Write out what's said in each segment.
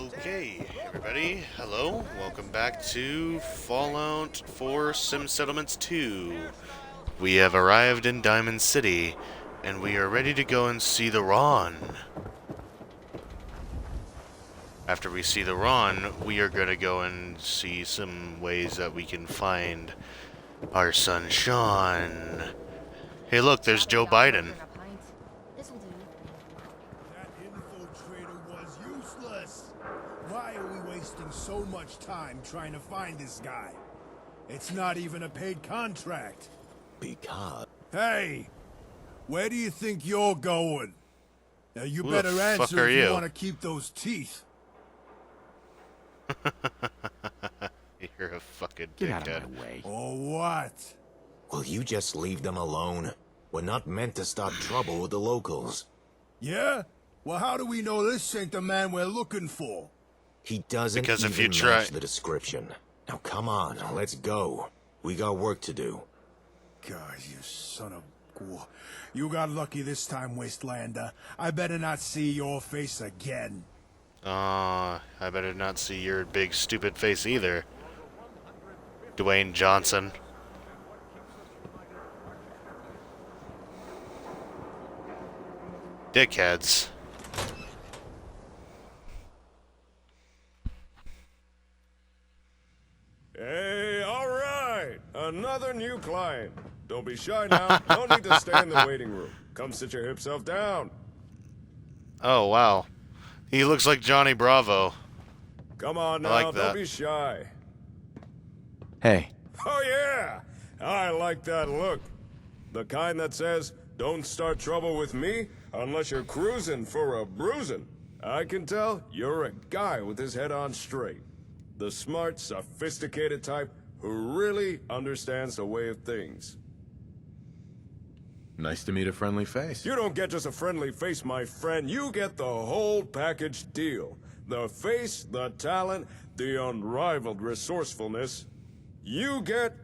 Okay, everybody, hello, welcome back to Fallout 4 Sim Settlements 2. We have arrived in Diamond City, and we are ready to go and see the Ron. After we see the Ron, we are going to go and see some ways that we can find our son Sean. Hey look, there's Joe Biden. That infiltrator was useless. Why are we wasting so much time trying to find this guy? It's not even a paid contract. Because... Hey! Where do you think you're going? Now you Who better the fuck answer are if you you? want to keep those teeth. You're a fucking Get out dickhead. of my way. Or what? Will you just leave them alone? We're not meant to start trouble with the locals. Yeah? Well, how do we know this ain't the man we're looking for? He doesn't Because if even you try- match the description. Now come on, let's go. We got work to do. God, you son of... You got lucky this time, Wastelander. I better not see your face again. I better not see your big stupid face either. Dwayne Johnson. Dickheads. Hey, all right. Another new client. Don't be shy now. No need to stay in the waiting room. Come sit your hip self down. Oh, wow. He looks like Johnny Bravo. Come on now, I like that. don't be shy. Hey. Oh yeah, I like that look. The kind that says, don't start trouble with me unless you're cruising for a bruising. I can tell you're a guy with his head on straight. The smart, sophisticated type who really understands the way of things. Nice to meet a friendly face. You don't get just a friendly face, my friend. You get the whole package deal. The face, the talent, the unrivaled resourcefulness. You get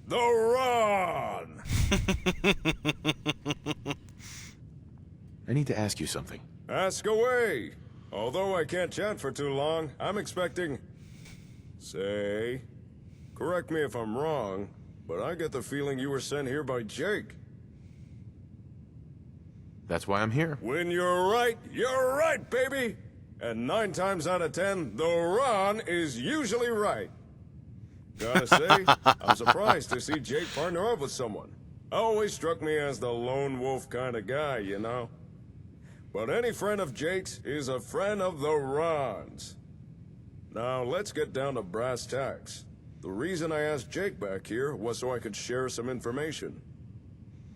the Ron! I need to ask you something. Ask away. Although I can't chat for too long, I'm expecting... Say... Correct me if I'm wrong, but I get the feeling you were sent here by Jake. That's why I'm here. When you're right, baby! And 9 times out of 10, the Ron is usually right. Gotta say, I'm surprised to see Jake partner up with someone. Always struck me as the lone wolf kind of guy, you know? But any friend of Jake's is a friend of the Ron's. Now, let's get down to brass tacks. The reason I asked Jake back here was so I could share some information.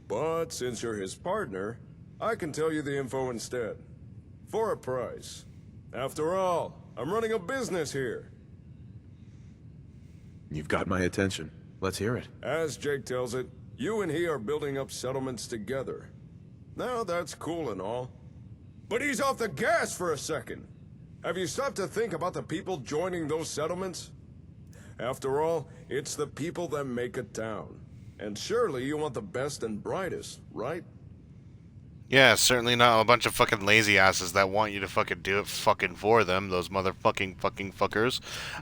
But since you're his partner, I can tell you the info instead. For a price. After all, I'm running a business here. You've got my attention. Let's hear it. As Jake tells it, you and he are building up settlements together. Now that's cool and all. But he's off the gas for a second. Have you stopped to think about the people joining those settlements? After all, it's the people that make a town. And surely you want the best and brightest, right? Yeah, certainly not a bunch of fucking lazy asses that want you to fucking do it fucking for them, those motherfucking fucking fuckers.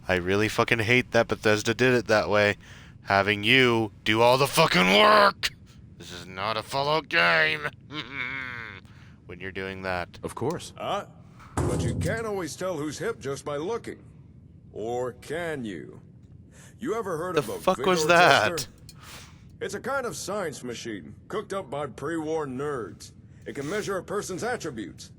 I really fucking hate that Bethesda did it that way. Having you do all the fucking work! This is not a Fallout game! When you're doing that. Of course. But you can't always tell who's hip just by looking. Or can you? You ever heard The of a fuck was vigor that? tester? It's a kind of science machine, cooked up by pre-war nerds. It can measure a person's attributes.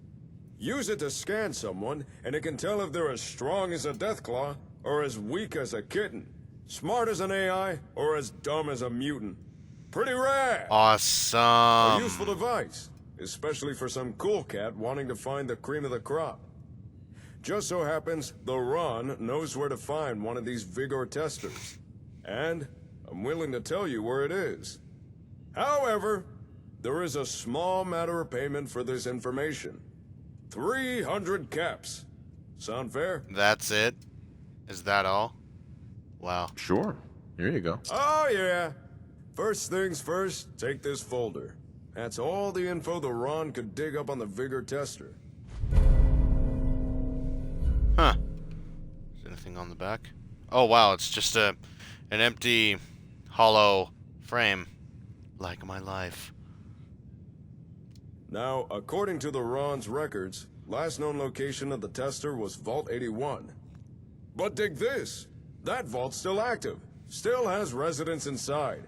Use it to scan someone, and it can tell if they're as strong as a deathclaw, or as weak as a kitten. Smart as an AI, or as dumb as a mutant. Pretty rad! A Awesome! useful device, especially for some cool cat wanting to find the cream of the crop. Just so happens, the Ron knows where to find one of these vigor testers. And I'm willing to tell you where it is. However, there is a small matter of payment for this information. 300 caps. Sound fair? That's it? Is that all? Wow. Sure. Here you go. Oh, yeah. First things first, take this folder. That's all the info the Ron could dig up on the vigor tester. Huh. Nothing on the back. Oh wow, it's just an empty, hollow frame, like my life. Now, according to the Ron's records, last known location of the tester was Vault 81. But dig this, that vault's still active, still has residents inside.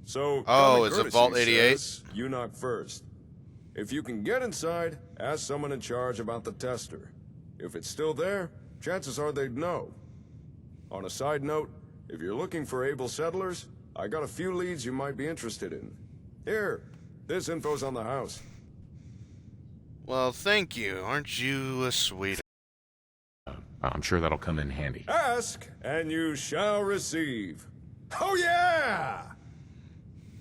So, Oh, common is it courtesy Vault 88? says you knock first. If you can get inside, ask someone in charge about the tester. If it's still there, chances are they'd know. On a side note, if you're looking for able settlers, I got a few leads you might be interested in. Here, this info's on the house. Well, thank you. Aren't you a sweet? I'm sure that'll come in handy. Ask, and you shall receive. Oh yeah!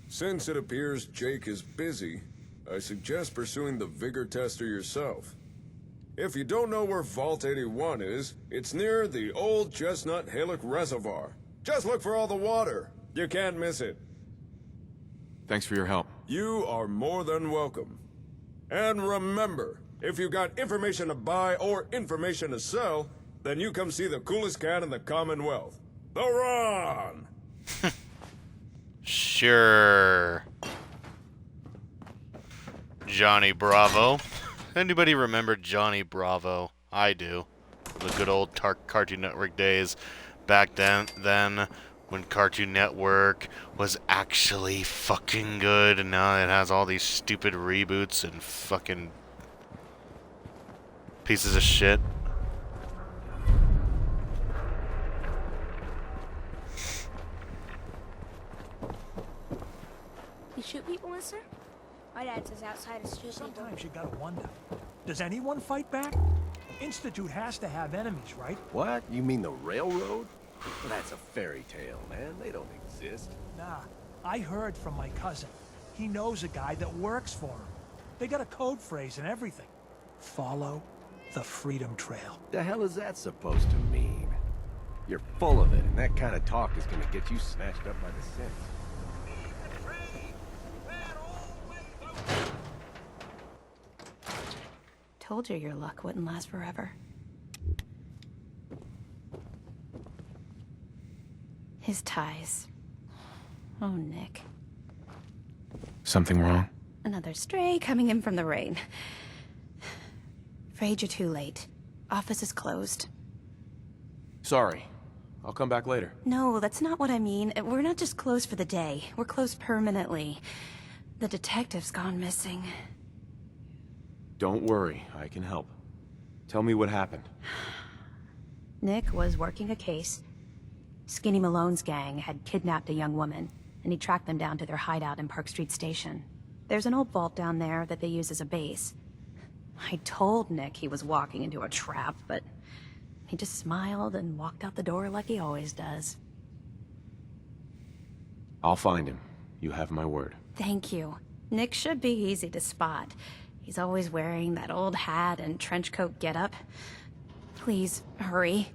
Since it appears Jake is busy, I suggest pursuing the vigor tester yourself. If you don't know where Vault 81 is, it's near the old Chestnut Hillock Reservoir. Just look for all the water. You can't miss it. Thanks for your help. You are more than welcome. And remember, if you got information to buy or information to sell, then you come see the coolest cat in the Commonwealth. The Ron! Sure. Johnny Bravo. Anybody remember Johnny Bravo? I do. The good old Cartoon Network days. Back then, when Cartoon Network was actually fucking good, and now it has all these stupid reboots and fucking pieces of shit. You shoot people, mister? My dad says outside is shoot people. Sometimes you gotta wonder, does anyone fight back? Institute has to have enemies, right? What? You mean the railroad? Well, that's a fairy tale, man. They don't exist. Nah, I heard from my cousin. He knows a guy that works for him. They got a code phrase and everything. Follow the Freedom Trail. The hell is that supposed to mean? You're full of it, and that kind of talk is gonna get you snatched up by the scent. Told you your luck wouldn't last forever. His ties. Oh, Nick. Something wrong? Another stray coming in from the rain. Afraid you're too late. Office is closed. Sorry. I'll come back later. No, that's not what I mean. We're not just closed for the day. We're closed permanently. The detective's gone missing. Don't worry. I can help. Tell me what happened. Nick was working a case. Skinny Malone's gang had kidnapped a young woman, and he tracked them down to their hideout in Park Street Station. There's an old vault down there that they use as a base. I told Nick he was walking into a trap, but he just smiled and walked out the door like he always does. I'll find him. You have my word. Thank you. Nick should be easy to spot. He's always wearing that old hat and trench coat getup. Please, hurry.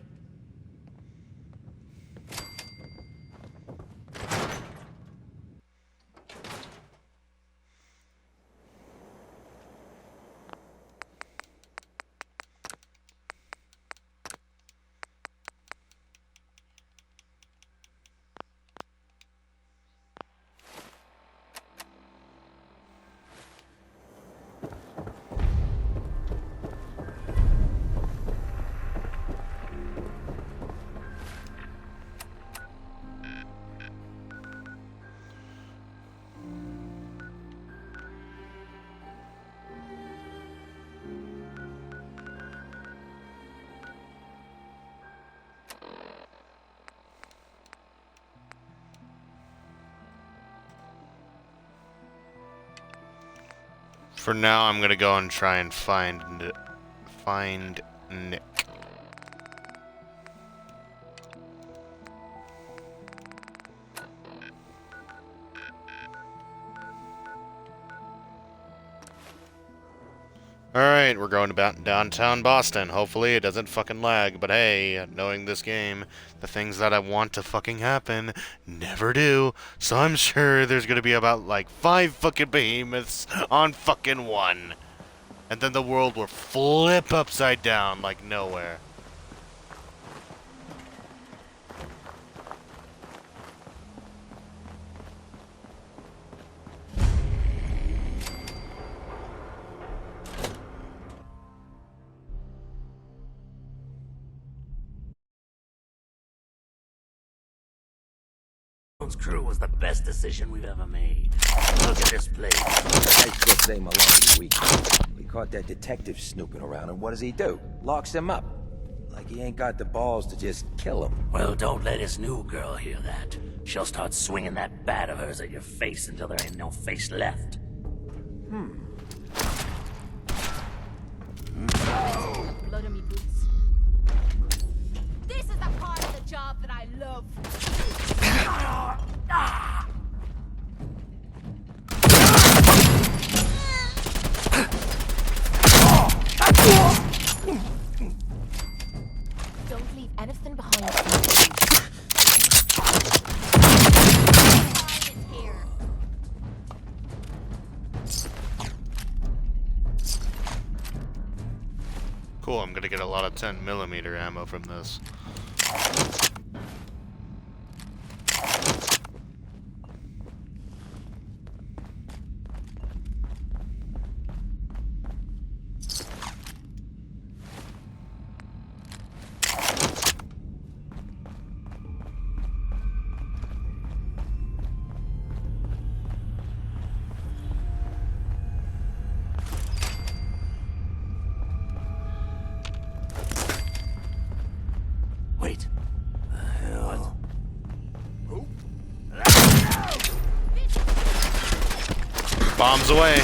For now, I'm gonna go and try and find Nick. Alright, we're going about downtown Boston. Hopefully it doesn't fucking lag, but hey, knowing this game, the things that I want to fucking happen never do. So I'm sure there's gonna be about like 5 fucking behemoths on fucking one. And then the world will flip upside down like nowhere. Malone's crew was the best decision we've ever made. Look at this place. I still say Malone's weak. We caught that detective snooping around, and what does he do? Locks him up. Like he ain't got the balls to just kill him. Well, don't let his new girl hear that. She'll start swinging that bat of hers at your face until there ain't no face left. Blood on me boots. This is the part of the job that I love. Don't leave anything behind. Here. Cool, I'm gonna get a lot of 10mm ammo from this. Wait. The hell? Bombs away.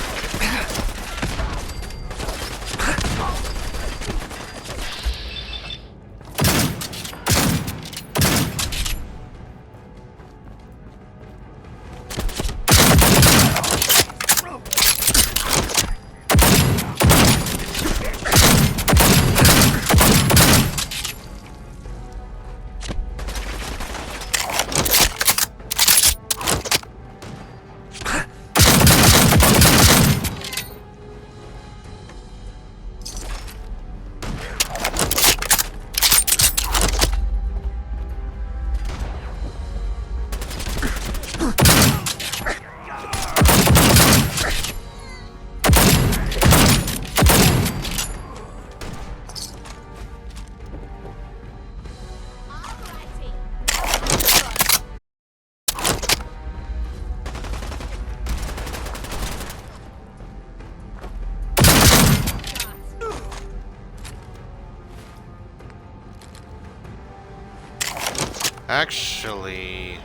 Actually,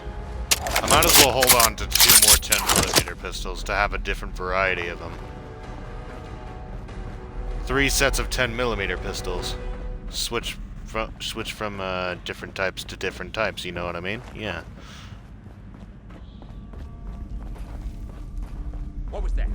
I might as well hold on to 2 more 10mm pistols to have a different variety of them. 3 sets of 10mm pistols. Switch from different types to different types, you know what I mean? Yeah. What was that?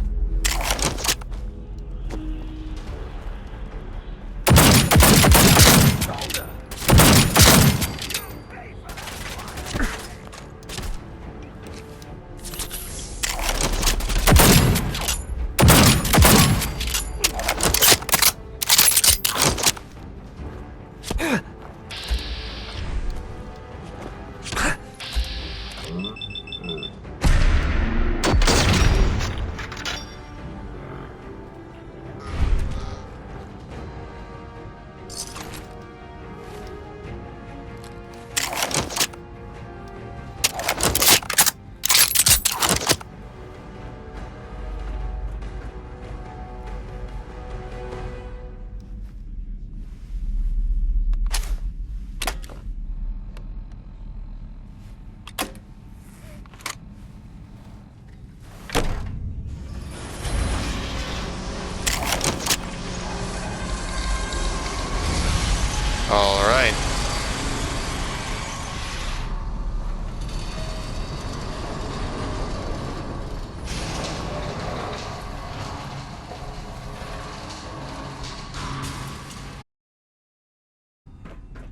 All right.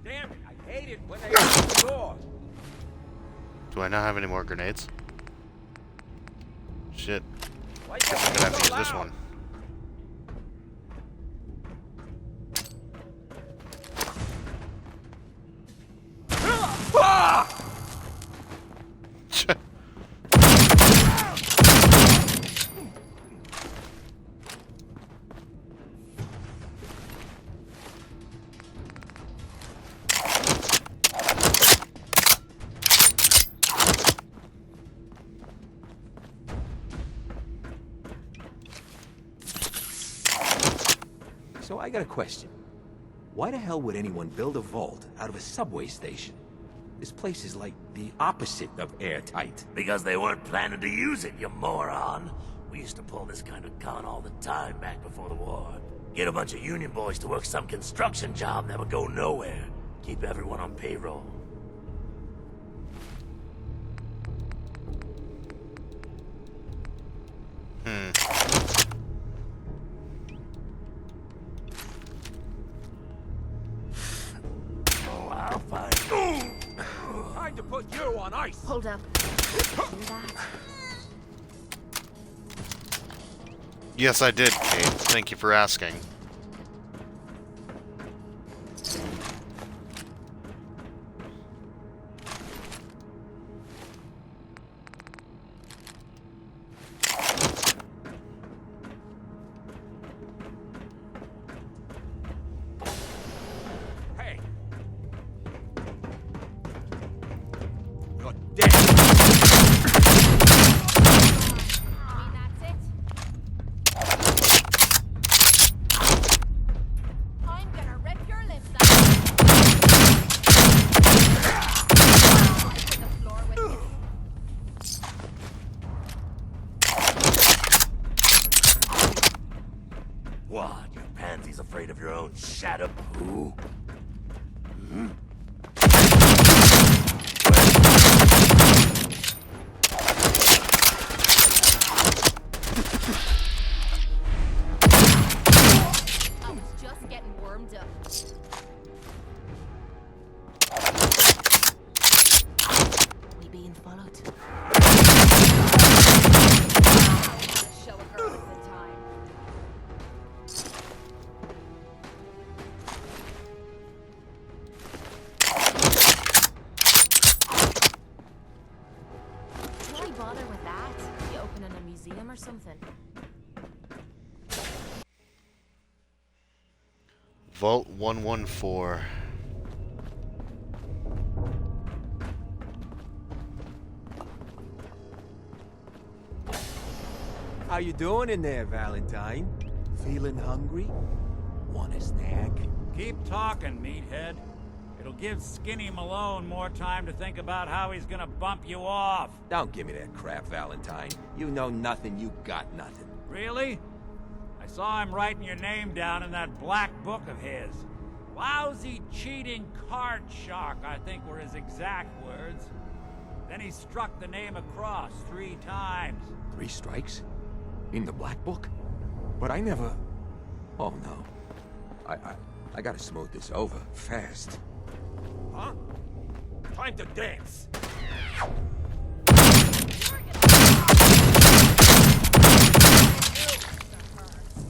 Damn it, I hate it when they open the door. Do I not have any more grenades? Shit. Why Guess I'm gonna have to use this one. So I got a question. Why the hell would anyone build a vault out of a subway station? This place is like the opposite of airtight. Because they weren't planning to use it, you moron. We used to pull this kind of con all the time back before the war. Get a bunch of union boys to work some construction job that would go nowhere. Keep everyone on payroll. Oh, I'll find time to put you on ice. Hold up. Do that. Yes, I did, Kate. Thank you for asking. Hey. You're dead. That's it? I'm gonna rip your lips out. To the floor with you. What? You pansies afraid of your own shadow? Who? I was just getting warmed up. We being followed? Show a girl a good time. Why bother with that? You opening a museum or something? Vault 114. How you doing in there, Valentine? Feeling hungry? Want a snack? Keep talking, meathead. It'll give Skinny Malone more time to think about how he's gonna bump you off. Don't give me that crap, Valentine. You know nothing, you got nothing. Really? I saw him writing your name down in that black book of his. Lousy, cheating card shark, I think were his exact words. Then he struck the name across 3 times. 3 strikes? In the black book? But I never... Oh, no. I gotta smooth this over, fast. Huh? Time to dance!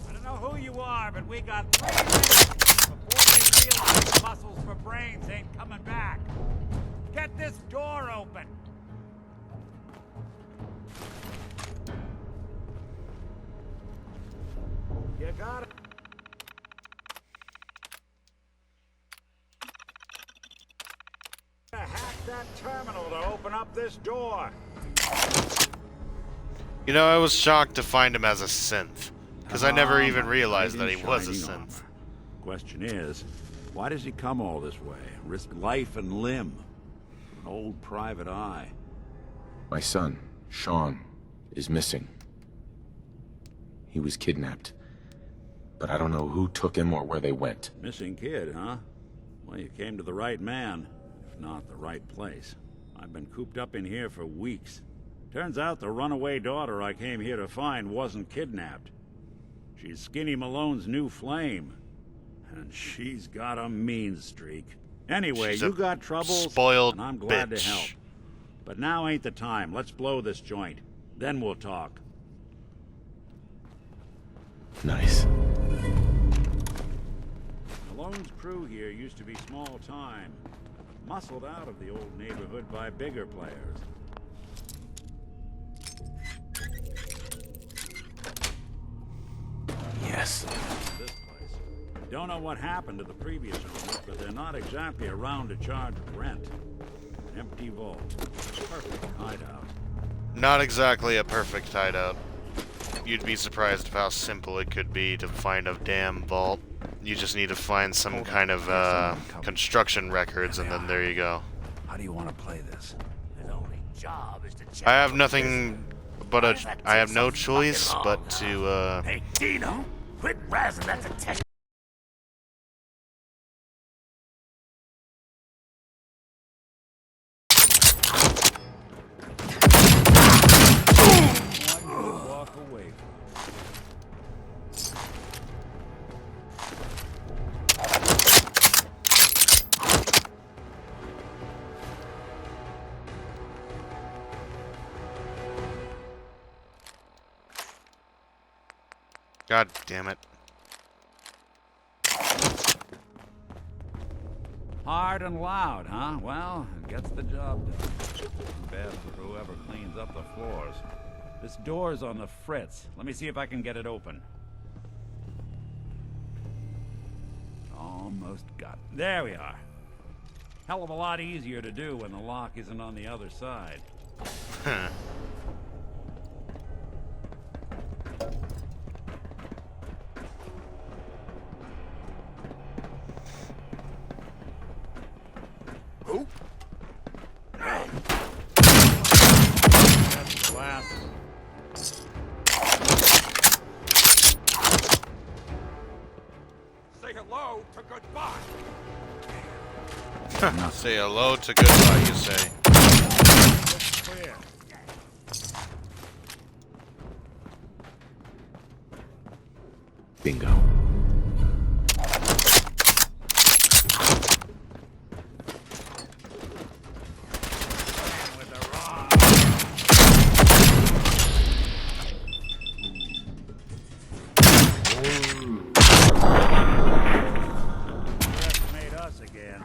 I don't know who you are, but we got 3 minutes before you realize muscles for brains ain't coming back. Get this door open! You got it. Hack that terminal to open up this door. You know, I was shocked to find him as a synth, because I never even realized that he was a synth. Question is, why does he come all this way? Risk life and limb? An old private eye. My son, Sean, is missing. He was kidnapped. But I don't know who took him or where they went. Missing kid, huh? Well, you came to the right man, if not the right place. I've been cooped up in here for weeks. Turns out the runaway daughter I came here to find wasn't kidnapped. She's Skinny Malone's new flame. And she's got a mean streak. Anyway, She's you got troubles, spoiled and I'm glad bitch. to help. But now ain't the time. Let's blow this joint. Then we'll talk. Nice. Malone's crew here used to be small time. Muscled out of the old neighborhood by bigger players. Yes. This place. Don't know what happened to the previous owners, but they're not exactly around to charge rent. Empty vault. Perfect hideout. Not exactly a perfect hideout. You'd be surprised of how simple it could be to find a damn vault. You just need to find some kind of construction records, and then there you go. How do you want to play this? His only job is to check I have on nothing but I have no choice but to Hey, Dino, quit razzing that detective. Walk away. God damn it. Hard and loud, huh? Well, it gets the job done. Bad for whoever cleans up the floors. This door's on the fritz. Let me see if I can get it open. Almost got it. There we are. Hell of a lot easier to do when the lock isn't on the other side. Who? That's the last one. Say hello to goodbye. Say hello to goodbye, you say. Looks clear. Bingo. With the rod. Underestimate us again.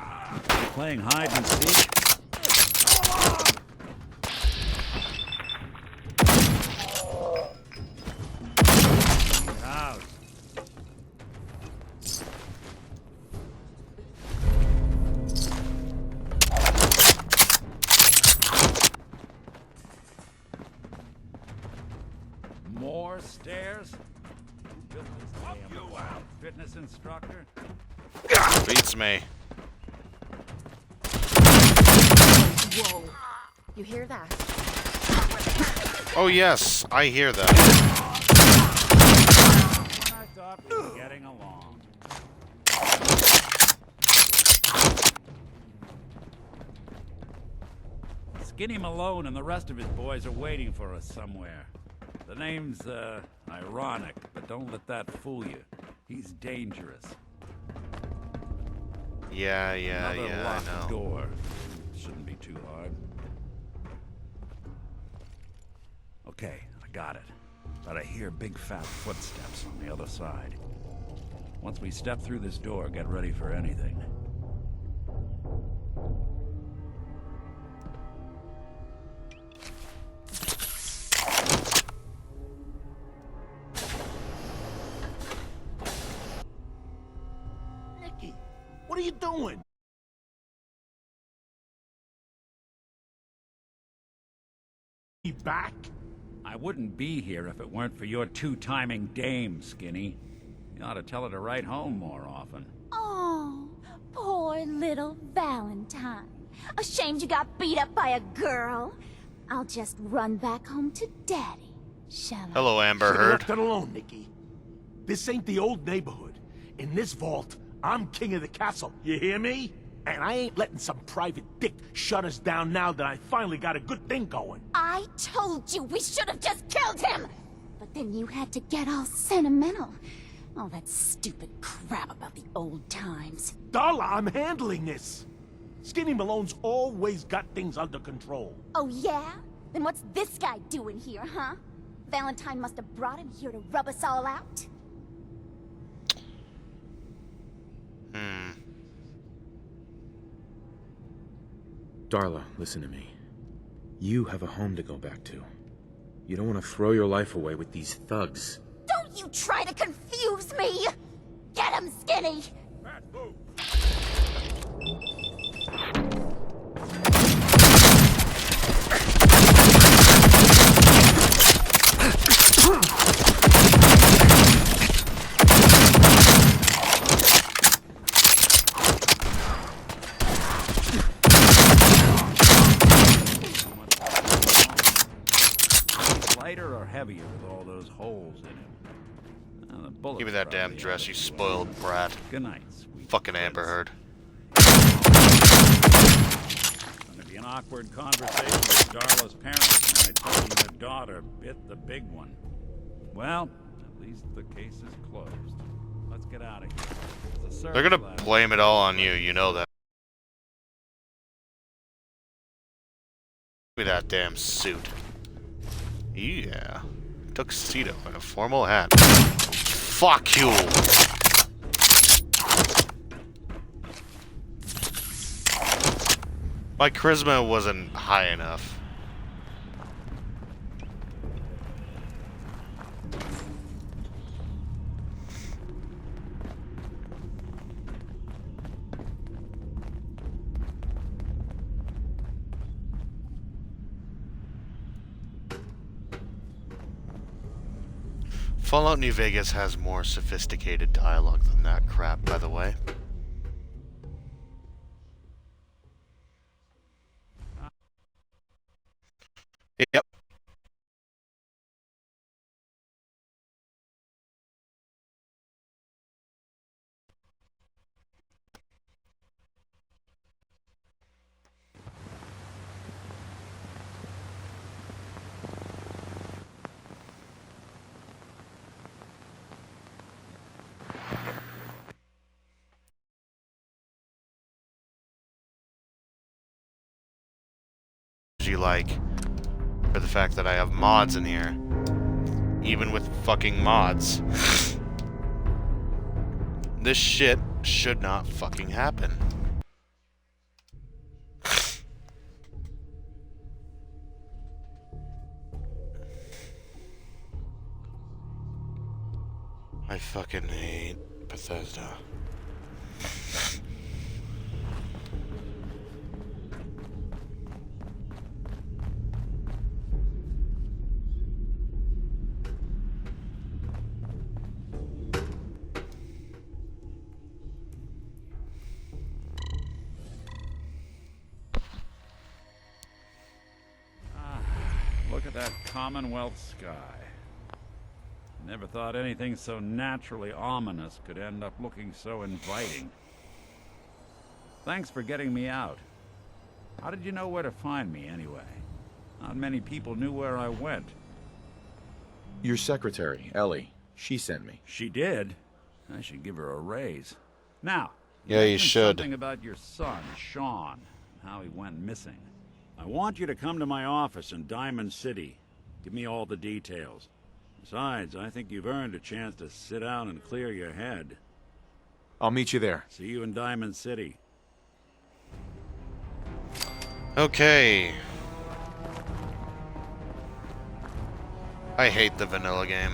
Playing hide and seek. House. More stairs? Who built this damn fitness instructor? Beats me. Whoa. You hear that? Oh yes, I hear that. When I thought we were getting along. Skinny Malone and the rest of his boys are waiting for us somewhere. The name's, ironic, but don't let that fool you. He's dangerous. Yeah, Another I locked know. door. Shouldn't be too hard. Okay, I got it. But I hear big fat footsteps on the other side. Once we step through this door, get ready for anything. Nicky, what are you doing? He back? I wouldn't be here if it weren't for your two-timing dame, Skinny. You ought to tell her to write home more often. Oh, poor little Valentine. Ashamed you got beat up by a girl? I'll just run back home to Daddy, shall I? Hello, Amber Should've Heard. left it alone, Nicky. This ain't the old neighborhood. In this vault, I'm king of the castle. You hear me? And I ain't letting some private dick shut us down now that I finally got a good thing going. I told you we should have just killed him! But then you had to get all sentimental. All that stupid crap about the old times. Darla, I'm handling this. Skinny Malone's always got things under control. Oh yeah? Then what's this guy doing here, huh? Valentine must have brought him here to rub us all out? Darla, listen to me. You have a home to go back to. You don't want to throw your life away with these thugs. Don't you try to confuse me! Get him, Skinny! lighter or heavier with all those holes in it? The bullets Give me that damn probably dress, out you of the spoiled way. brat. Good night, sweet Fucking Amber prince. Heard. It's gonna be an awkward conversation with Darla's parents when I tell them their daughter bit the big one. Well, at least the case is closed. Let's get out of here. There's a They're gonna search lab. blame it all on you, you know that. Give me that damn suit. Yeah. Tuxedo and a formal hat. Fuck you! My charisma wasn't high enough. Fallout New Vegas has more sophisticated dialogue than that crap, by the way. Yep. You like, for the fact that I have mods in here. Even with fucking mods. This shit should not fucking happen. I fucking hate Bethesda. Look at that Commonwealth sky. Never thought anything so naturally ominous could end up looking so inviting. Thanks for getting me out. How did you know where to find me, anyway? Not many people knew where I went. Your secretary, Ellie, she sent me. She did? I should give her a raise. Now, Yeah, you mentioned should. Something about your son, Sean, and how he went missing. I want you to come to my office in Diamond City. Give me all the details. Besides, I think you've earned a chance to sit down and clear your head. I'll meet you there. See you in Diamond City. Okay. I hate the vanilla game.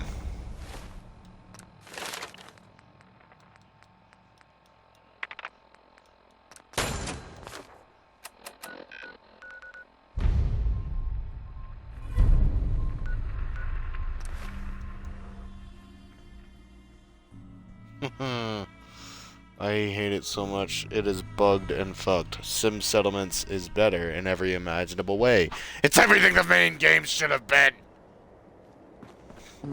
I hate it so much. It is bugged and fucked. Sim Settlements is better in every imaginable way. It's everything the main game should have been! Yeah.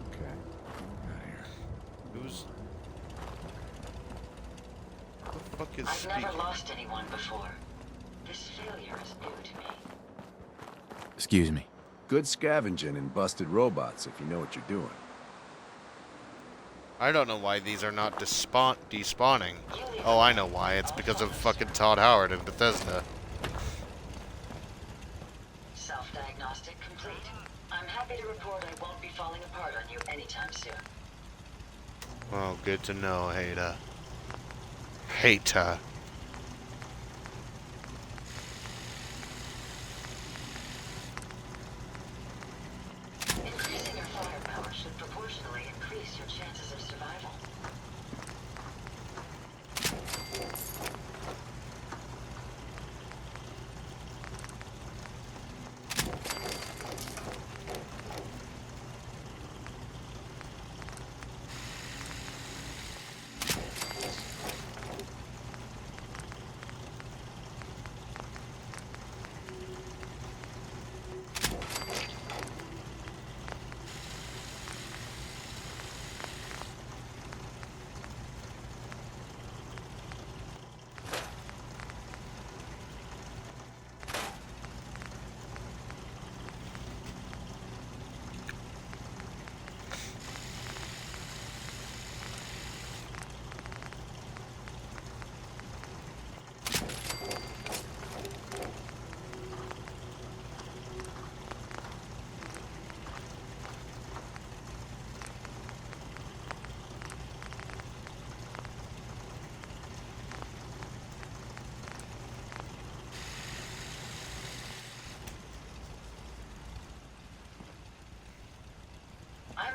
Okay. Out here. Who's... the fuck is I've speaking? never lost anyone before. This failure is new to me. Excuse me. Good scavenging and busted robots if you know what you're doing. I don't know why these are not despawning. Oh, I know why. It's because of fucking Todd Howard and Bethesda. Self-diagnostic complete. I'm happy to report I won't be falling apart on you anytime soon. Oh, good to know, Hata. Hata. Increasing your firepower should proportionally increase your chances of survival.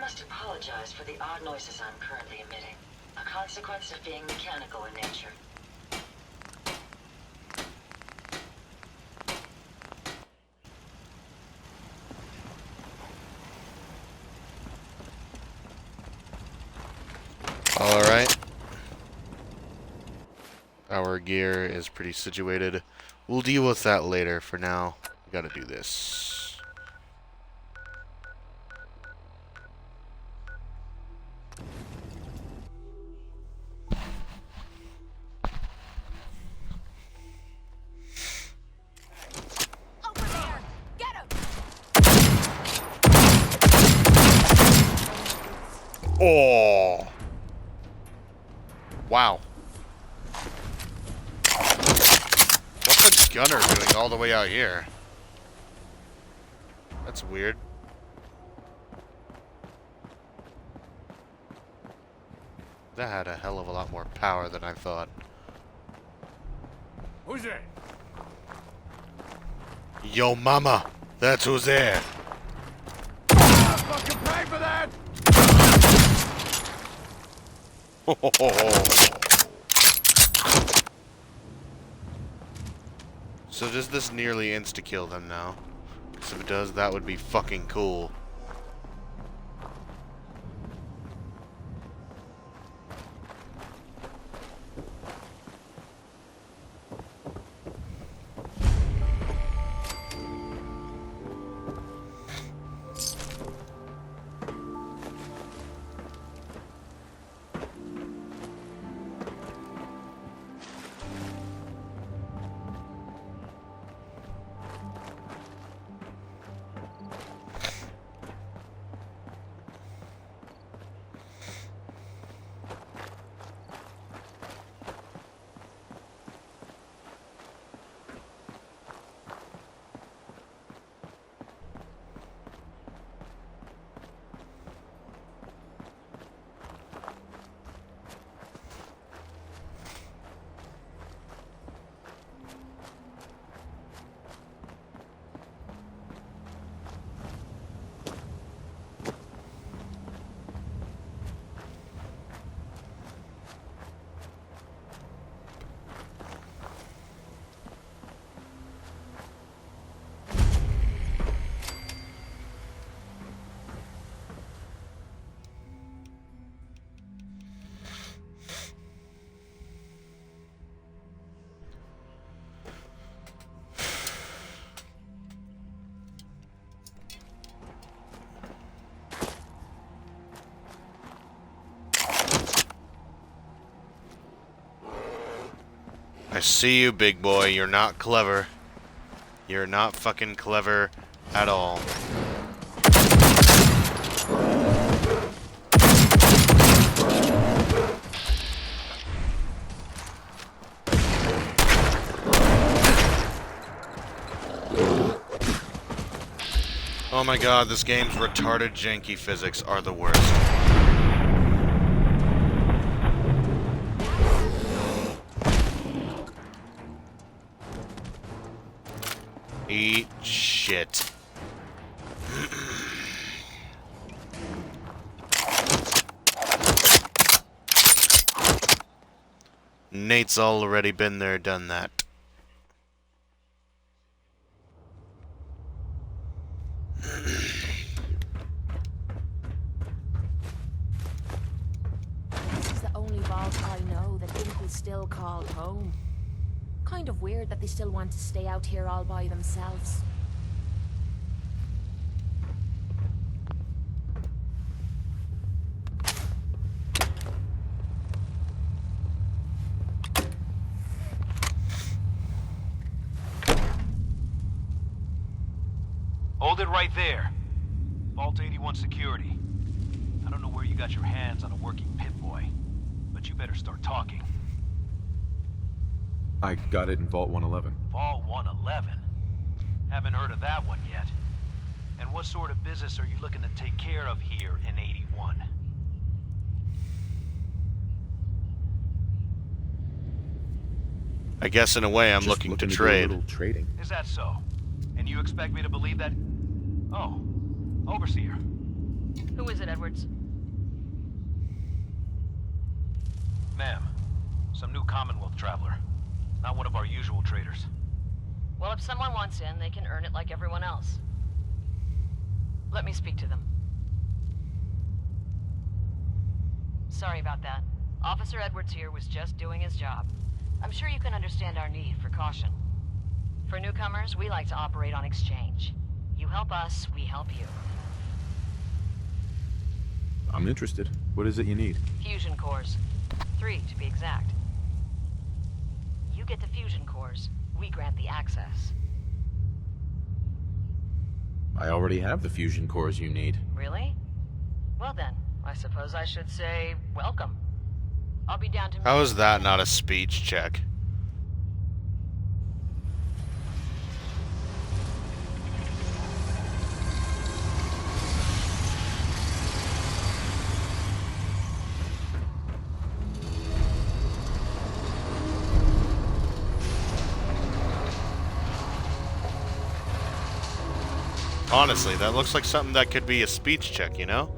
must apologize for the odd noises I'm currently emitting. A consequence of being mechanical in nature. Alright. Our gear is pretty situated. We'll deal with that later. For now, we gotta do this. Oh! Wow. What's the gunner doing all the way out here? That's weird. That had a hell of a lot more power than I thought. Who's there? Yo mama! That's who's there! Fucking pay for that! So does this nearly insta-kill them now? So if it does, that would be fucking cool. I see you, big boy. You're not clever. You're not fucking clever at all. Oh my god, this game's retarded janky physics are the worst. Eat shit. Nate's already been there, done that. This is the only vault I know that people still call home. Kind of weird that they still want to stay out here all by themselves. Hold it right there. Vault 81 security. I don't know where you got your hands on a working pit boy, but you better start talking. I got it in Vault 111. Vault 111? Haven't heard of that one yet. And what sort of business are you looking to take care of here in 81? I guess in a way I'm Just looking to do a trade. little trading. Is that so? And you expect me to believe that? Oh, Overseer. Who is it, Edwards? Ma'am, some new Commonwealth traveler. Not one of our usual traders. Well, if someone wants in, they can earn it like everyone else. Let me speak to them. Sorry about that. Officer Edwards here was just doing his job. I'm sure you can understand our need for caution. For newcomers, we like to operate on exchange. You help us, we help you. I'm interested. What is it you need? Fusion cores. 3, to be exact. You get the fusion cores. We grant the access. I already have the fusion cores you need. Really? Well then, I suppose I should say welcome. I'll be down to... How is that not a speech check? Honestly, that looks like something that could be a speech check, you know?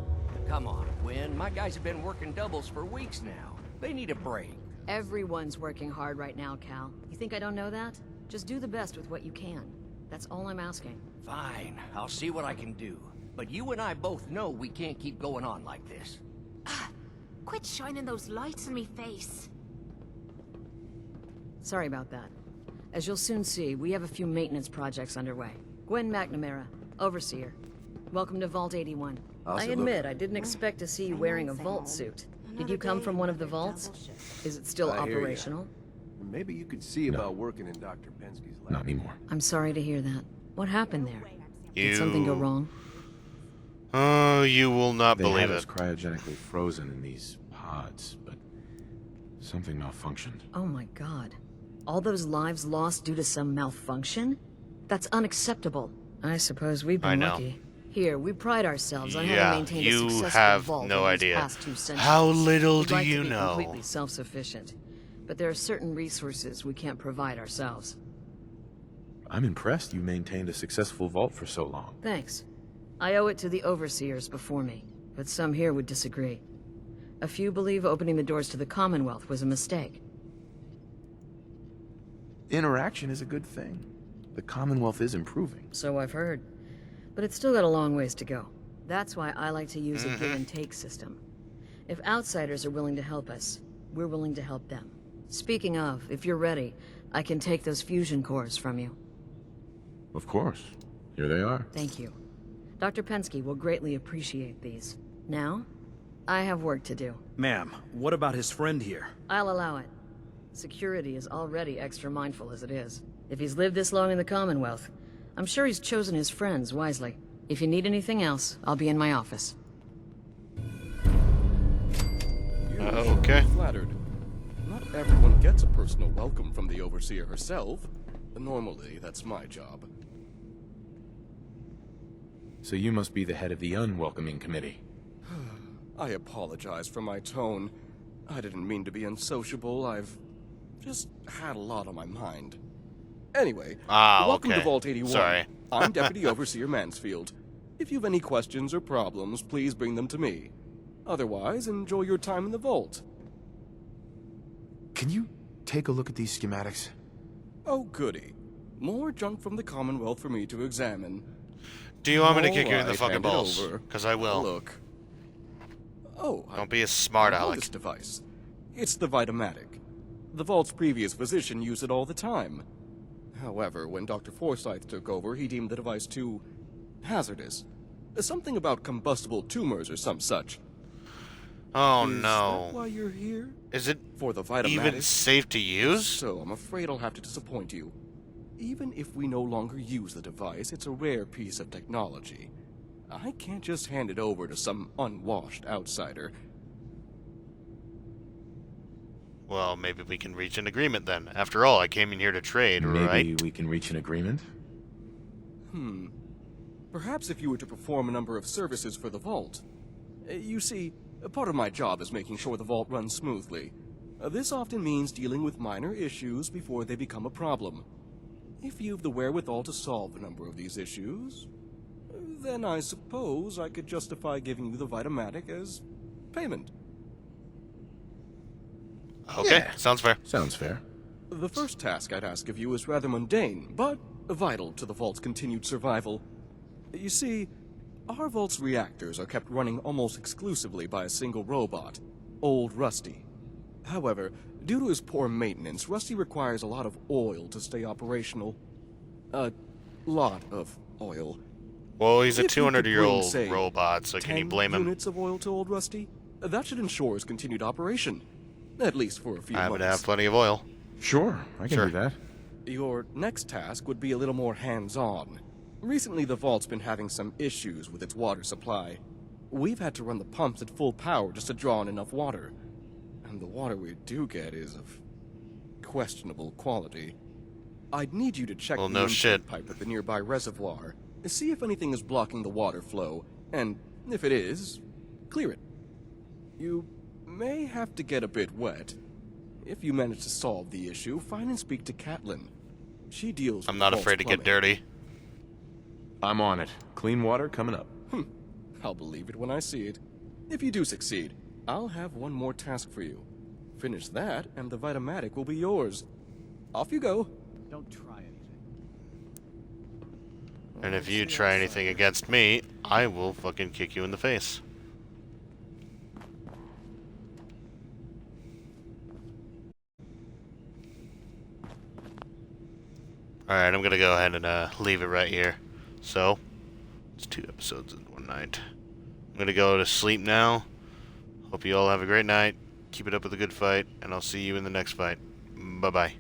Come on, Gwen. My guys have been working doubles for weeks now. They need a break. Everyone's working hard right now, Cal. You think I don't know that? Just do the best with what you can. That's all I'm asking. Fine, I'll see what I can do. But you and I both know we can't keep going on like this. Quit shining those lights in me face. Sorry about that. As you'll soon see, we have a few maintenance projects underway. Gwen McNamara, Overseer. Welcome to Vault 81. I admit, I didn't expect to see you wearing a vault suit. Did you come from one of the vaults? Is it still operational? Maybe you could see about working in Dr. Penske's lab. Not anymore. I'm sorry to hear that. What happened there? Did something go wrong? Oh, you will not They believe had it. us cryogenically frozen in these pods, but something malfunctioned. Oh my god. All those lives lost due to some malfunction? That's unacceptable. I suppose we've been lucky. Here, we pride ourselves on having maintained a successful have vault no over these idea. past 2 centuries. How little We'd do like you to be know? completely self-sufficient, but there are certain resources we can't provide ourselves. I'm impressed you maintained a successful vault for so long. Thanks. I owe it to the overseers before me, but some here would disagree. A few believe opening the doors to the Commonwealth was a mistake. Interaction is a good thing. The Commonwealth is improving. So I've heard. But it's still got a long ways to go. That's why I like to use a give-and-take system. If outsiders are willing to help us, we're willing to help them. Speaking of, if you're ready, I can take those fusion cores from you. Of course. Here they are. Thank you. Dr. Penske will greatly appreciate these. Now, I have work to do. Ma'am, what about his friend here? I'll allow it. Security is already extra mindful as it is. If he's lived this long in the Commonwealth, I'm sure he's chosen his friends wisely. If you need anything else, I'll be in my office. Okay. Flattered. Not everyone gets a personal welcome from the Overseer herself. Normally, that's my job. So you must be the head of the unwelcoming committee. I apologize for my tone. I didn't mean to be unsociable. I've just had a lot on my mind. Anyway, welcome to Vault 81. Sorry. I'm Deputy Overseer Mansfield. If you've any questions or problems, please bring them to me. Otherwise, enjoy your time in the vault. Can you take a look at these schematics? Oh, goody. More junk from the Commonwealth for me to examine. Do you want me to kick you in the Alright, fucking hand it balls? over. Because I will. Look. Oh, Don't be a smart I know aleck. this device. It's the Vitamatic. The Vault's previous physician used it all the time. However, when Dr. Forsyth took over, he deemed the device too hazardous. Something about combustible tumors or some such. Oh Is no. that why you're here? Is it For the Vitamatic? even safe to use? So, I'm afraid I'll have to disappoint you. Even if we no longer use the device, it's a rare piece of technology. I can't just hand it over to some unwashed outsider. Well, maybe we can reach an agreement then. After all, I came in here to trade, Maybe right? we can reach an agreement? Perhaps if you were to perform a number of services for the Vault. You see, part of my job is making sure the Vault runs smoothly. This often means dealing with minor issues before they become a problem. If you've the wherewithal to solve a number of these issues, then I suppose I could justify giving you the Vitamatic as payment. Okay, Yeah. sounds fair. Sounds fair. The first task I'd ask of you is rather mundane, but vital to the Vault's continued survival. You see, our Vault's reactors are kept running almost exclusively by a single robot, Old Rusty. However, due to his poor maintenance, Rusty requires a lot of oil to stay operational. A lot of oil. Well, he's a If you could 200-year-old bring, say, robot, so can you 10 blame him? units of oil to Old Rusty? That should ensure his continued operation. At least for a few I months. would have plenty of oil. Sure, I can do that. Your next task would be a little more hands-on. Recently, the Vault's been having some issues with its water supply. We've had to run the pumps at full power just to draw in enough water. And the water we do get is of questionable quality. I'd need you to check Well, the no intake shit. pipe at the nearby reservoir, see if anything is blocking the water flow, and if it is, clear it. You may have to get a bit wet. If you manage to solve the issue, find and speak to Catelyn. She deals with I'm not Vault's afraid to get plumbing. dirty. I'm on it. Clean water coming up. I'll believe it when I see it. If you do succeed, I'll have one more task for you. Finish that, and the Vitamatic will be yours. Off you go. Don't try anything. And if you try anything against me, I will fucking kick you in the face. Alright, I'm gonna go ahead and leave it right here. So, it's 2 episodes in one night. I'm gonna go to sleep now. Hope you all have a great night. Keep it up with a good fight, and I'll see you in the next fight. Bye-bye.